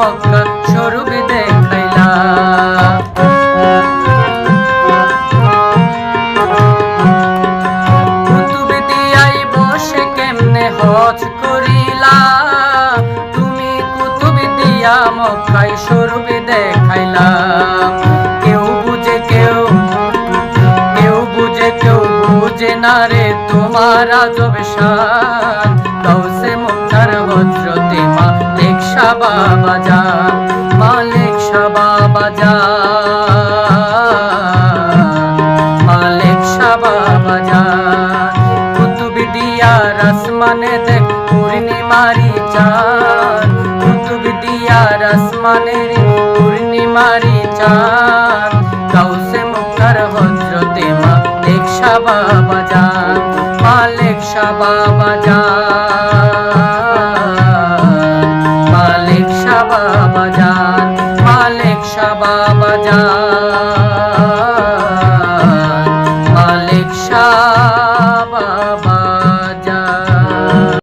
মক্কা স্বরূপ দেখাইলা। কুতুব দিয়াই বসে কেমনে হজ করিলা, তুমি কুতুব দিয়া মক্কায় স্বরূপ দেখাইলা। কেউ বুঝে কেউ বুঝে না রে তোমার আজব শান, গাউসে মুক্তার হযরতে মালিক শাহ বাবা জান, মালিক শাহ বাবা জান, মালিক শাহ বাবা জান। কুতুব দিয়ার আসমানে দেখ পূর্ণিমারি চাঁদ, কুতুব দিয়ার আসমানে পূর্ণিমারি চাঁদ, গাউসে মুক্তার হযরতে মালিক শাহ বাবা জান, মালিক শাহ বাবা জান।